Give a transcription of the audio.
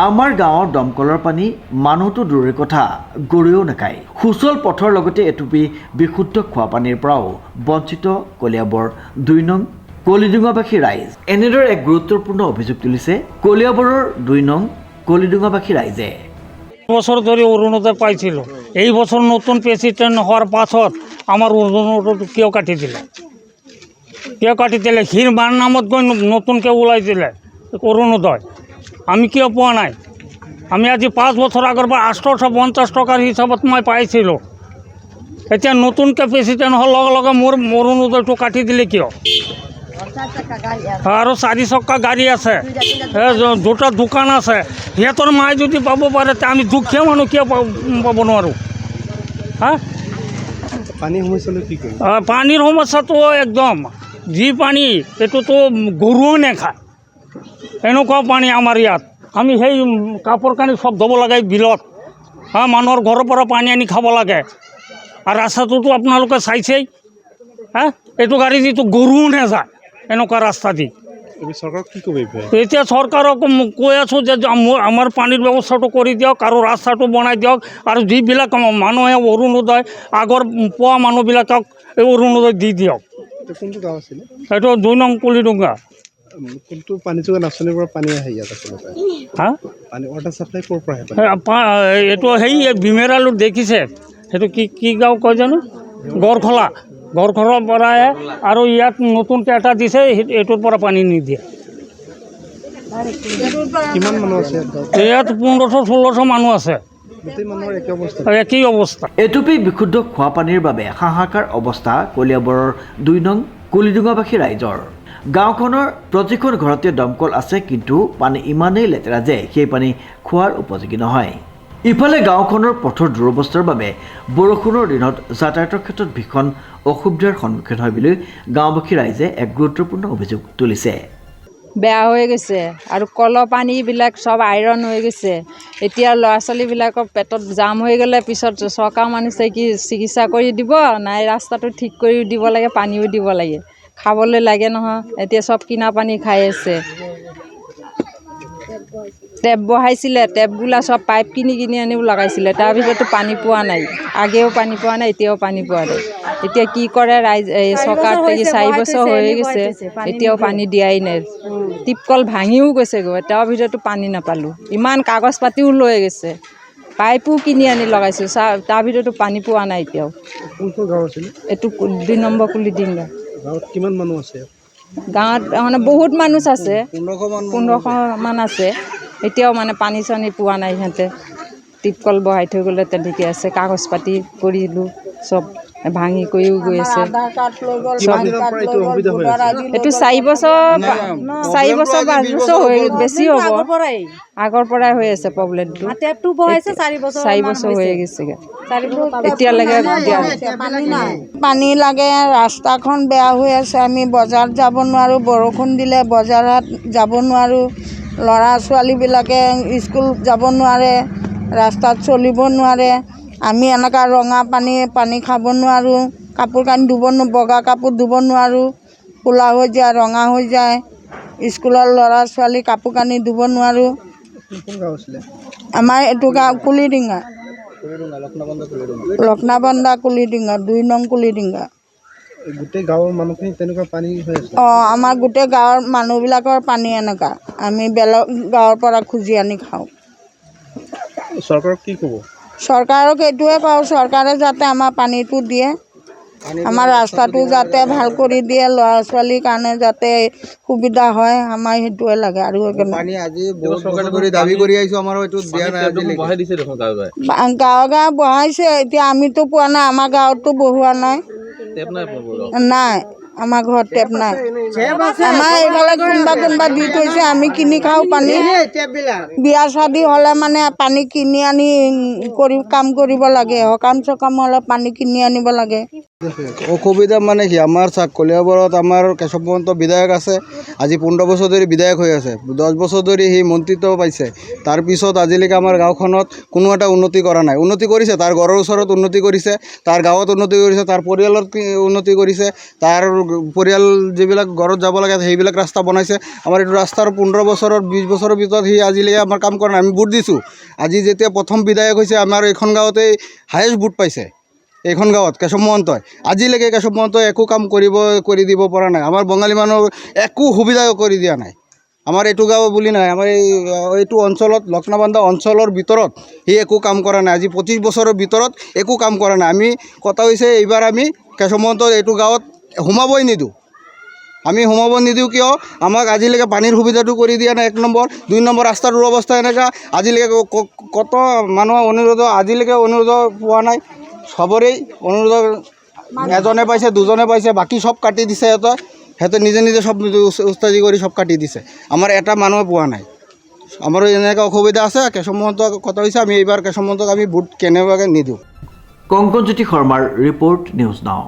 আমাৰ গাঁৱৰ দমকলৰ পানী মানুহটো দূৰৰে কথা গৰুৱেও নাখায়। সুচল পথৰ লগতে এটুপি বিশুদ্ধ খোৱা পানীৰ পৰাও বঞ্চিত কলিয়াবৰ ২ নং কলিডুঙাবাসী ৰাইজ। এনেদৰে এক গুৰুত্বপূৰ্ণ অভিযোগ তুলিছে কলিয়াবৰৰ ২ নং কলিডুঙাবাসী ৰাইজে। বছর ধরে অরুণোদয় পাইছিল, এই বছর নতুন প্রেসিডেন্ট হওয়ার পাছত আমার অরুণোদয় কেউ কাটি দিলে, ক্ষীর বার নামত গৈ নতুনকে ওলাই দিলে অরুণোদয়। আমি কিয় পোৱা নাই? আমি আজি 5 বছৰ আগৰ পৰা 850 টকাৰ হিচাপত মই পাইছিলোঁ। এতিয়া নতুনকৈ প্ৰেচিডেণ্ট হোৱাৰ লগে লগে মোৰ অৰুণোদয়টো কাটি দিলে কিয়? আৰু 4 চক্কা গাড়ী আছে, 2টা দোকান আছে, সিহঁতৰ মায়ে যদি পাব পাৰে তে আমি দুখীয়া মানুহ কিয় পাব নোৱাৰোঁ? হা, পানীৰ সমস্যাটো একদম যি পানী এইটোতো গৰুও নেখায়, এনেকুৱা পানী আমাৰ ইয়াত। আমি সেই কাপোৰ কানি চব ধুব লাগে বিলত, মানুহৰ ঘৰৰ পৰা পানী আনি খাব লাগে। আৰু ৰাস্তাটোতো আপোনালোকে চাইছেই, এইটো গাড়ী যিটো গৰুও নাযায় এনেকুৱা ৰাস্তা দি। এতিয়া চৰকাৰক কৈ আছোঁ যে আমাৰ পানীৰ ব্যৱস্থাটো কৰি দিয়ক আৰু ৰাস্তাটো বনাই দিয়ক, আৰু যিবিলাক মানুহে অৰুণোদয় আগৰ পোৱা মানুহবিলাকক এই অৰুণোদয় দি দিয়ক। এইটো 2 নং কলিডুঙা। কোনটো পানী যোগান আঁচনিৰ পৰা পানী আহে ইয়াত আচলতে? পানী ৱাটাৰ চাপ্লাই ক'ৰ পৰা আহে? এইটো সেই বিমেৰালুত দেখিছে, সেইটো কি গাঁও কয় জানো, গড়খলাৰ পৰা আহে, আৰু ইয়াত নতুনকৈ এটা দিছে, এইটোৰ পৰা পানী নিদিয়ে। কিমান মানুহ আছে ইয়াত? 1500-1600 মানুহ আছে, একেই অৱস্থা। এটুপি বিশুদ্ধ খোৱা পানীৰ বাবে হাহাকাৰ অৱস্থা কলিয়াবৰৰ 2 নং কলিডুঙাবাসী ৰাইজৰ। গাঁওখনৰ প্ৰতিখন ঘৰতে দমকল আছে, কিন্তু পানী ইমানেই লেতেৰা যে সেই পানী খোৱাৰ উপযোগী নহয়। ইফালে গাঁওখনৰ পথৰ দুৰৱস্থাৰ বাবে বৰষুণৰ দিনত যাতায়াতৰ ক্ষেত্ৰত ভীষণ অসুবিধাৰ সন্মুখীন হয় বুলি গাঁওবাসী ৰাইজে এক গুৰুত্বপূৰ্ণ অভিযোগ তুলিছে। বেয়া হৈ গৈছে আৰু কলৰ পানীবিলাক চব আইৰণ হৈ গৈছে। এতিয়া ল'ৰা ছোৱালীবিলাকৰ পেটত জাম হৈ গ'লে পিছত চৰকাৰ মানুহে কি চিকিৎসা কৰি দিব, নাই ৰাস্তাটো ঠিক কৰি দিব লাগে, পানীও দিব লাগে, খাবলৈ লাগে নহয়। এতিয়া চব কিনা পানী খাই আছে। টেপ বহাইছিলে, টেপবিলাক চব পাইপ কিনি আনি লগাইছিলে, তাৰপিছতো পানী পোৱা নাই। আগেও পানী পোৱা নাই, এতিয়াও পানী পোৱা নাই। এতিয়া কি কৰে ৰাইজ, এই চৰকাৰ 4 বছৰ হৈ গৈছে, এতিয়াও পানী দিয়াই নাই। টিপকল ভাঙিও গৈছেগৈ, তাৰ ভিতৰতো পানী নাপালোঁ। ইমান কাগজ পাতিও লৈ গৈছে, পাইপো কিনি আনি লগাইছোঁ, তাৰ ভিতৰতো পানী পোৱা নাই এতিয়াও। এইটো 2 নম্বৰ কলিডুঙা। গাঁৱত কিমান মানুহ আছে? গাঁৱত মানে বহুত মানুহ আছে, 1500 মান আছে। এতিয়াও মানে পানী চানী পোৱা নাই। সিহঁতে টিপকল বহাই থৈ গ'লে তেনেকৈ আছে, কাগজ পাতি কৰিলোঁ, চব ভাঙি কৰিও গৈ আছে। এইটো 4 বছৰ 5 বছৰ হৈ বেছি হ'ব, আগৰ পৰাই হৈ আছে প্ৰব্লেমটো। 4 বছৰ হৈ গৈছেগৈ, এতিয়ালৈকে পানী লাগে। ৰাস্তাখন বেয়া হৈ আছে, আমি বজাৰত যাব নোৱাৰোঁ, বৰষুণ দিলে বজাৰত যাব নোৱাৰোঁ। ল'ৰা ছোৱালীবিলাকে স্কুল যাব নোৱাৰে, ৰাস্তাত চলিব নোৱাৰে। আমি এনেকুৱা ৰঙা পানী খাব নোৱাৰোঁ, কাপোৰ কানি ধুব নোৱাৰোঁ, বগা কাপোৰ ধুব নোৱাৰোঁ, ক'লা হৈ যায়, ৰঙা হৈ যায়। স্কুলৰ ল'ৰা ছোৱালী কাপোৰ কানি ধুব নোৱাৰোঁ। আমাৰ এইটো গাঁও কলিডুঙা, লক্ষ্ণাবন্ধা কলিডুঙা, 2 নং কলিডুঙা। গোটেই গাঁৱৰ মানুহখিনি তেনেকুৱা পানী হৈ আছে? আমাৰ গোটেই গাঁৱৰ মানুহবিলাকৰ পানী এনেকুৱা, আমি বেলেগ গাঁৱৰ পৰা খুজি আনি খাওঁ। চৰকাৰক কি ক'ব? চৰকাৰক এইটোৱে কওঁ, চৰকাৰে যাতে আমাৰ পানীটো দিয়ে, আমাৰ ৰাস্তাটো যাতে ভাল কৰি দিয়ে, ল'ৰা ছোৱালীৰ কাৰণে যাতে সুবিধা হয়, আমাৰ সেইটোৱে লাগে। আৰু গাঁৱে বহাইছে, এতিয়া আমিতো পোৱা নাই, আমাৰ গাঁৱতো বহোৱা নাই। নাই, আমাৰ ঘৰত টেপ নাই। আমাৰ এইফালে কোনোবা দি থৈছে, আমি কিনি খাওঁ পানী। বিয়া শাদী হ'লে মানে পানী কিনি আনি কাম কৰিব লাগে, সকাম চকাম হ'লে পানী কিনি আনিব লাগে। অসুবিধা মানে কি আমাৰ চাওক কলিয়াবৰত আমাৰ কেশৱ মহন্ত বিধায়ক আছে আজি 15 বছৰ ধৰি বিধায়ক হৈ আছে 10 বছৰ ধৰি সি মন্ত্ৰিত্ব পাইছে তাৰপিছত আজিলৈকে আমাৰ গাঁওখনত কোনো এটা উন্নতি কৰা নাই উন্নতি কৰিছে তাৰ ঘৰৰ ওচৰত উন্নতি কৰিছে তাৰ গাঁৱত উন্নতি কৰিছে তাৰ পৰিয়ালত উন্নতি কৰিছে তাৰ পৰিয়াল যিবিলাক ঘৰত যাব লাগে সেইবিলাক ৰাস্তা বনাইছে আমাৰ এইটো ৰাস্তাৰ 15 বছৰৰ 20 বছৰৰ ভিতৰত সি আজিলৈকে আমাৰ কাম কৰা নাই আমি ভোট দিছোঁ আজি যেতিয়া প্ৰথম বিধায়ক হৈছে আমাৰ এইখন গাঁৱতে হায়েষ্ট ভোট পাইছে এইখন গাঁৱত কেশৱ মহন্তই আজিলৈকে কেশৱ মহন্তই একো কাম কৰি দিব পৰা নাই আমাৰ বঙালী মানুহৰ একো সুবিধা কৰি দিয়া নাই আমাৰ এইটো গাঁও বুলি নাই আমাৰ এইটো অঞ্চলত লক্ষ্ণাবান্ধা অঞ্চলৰ ভিতৰত সি একো কাম কৰা নাই আজি 25 বছৰৰ ভিতৰত একো কাম কৰা নাই আমি কথা হৈছে এইবাৰ আমি কেশৱ মহন্তৰ এইটো গাঁৱত সোমাবই নিদিওঁ আমি সোমাব নিদিওঁ কিয় আমাক আজিলৈকে পানীৰ সুবিধাটো কৰি দিয়া নাই 1 নম্বৰ 2 নম্বৰ ৰাস্তাটোৰ অৱস্থা এনেকুৱা আজিলৈকে কত মানুহৰ অনুৰোধ আজিলৈকে অনুৰোধ পোৱা নাই সবৰেই অনুৰোধ এজনে পাইছে দুজনে পাইছে বাকী সব কাটি দিছে সিহঁতে নিজে নিজে সব উস্তাদি কৰি সব কাটি দিছে আমাৰ এটা মানুহে পোৱা নাই আমাৰো এনেকুৱা অসুবিধা আছে কেশৱ মহন্ত কথা হৈছে আমি এইবাৰ কেশৱ মহন্তক আমি ভোট কেনেবাকৈ নিদিওঁ কংকনজ্যোতি শৰ্মাৰ ৰিপৰ্ট নিউজ নাও।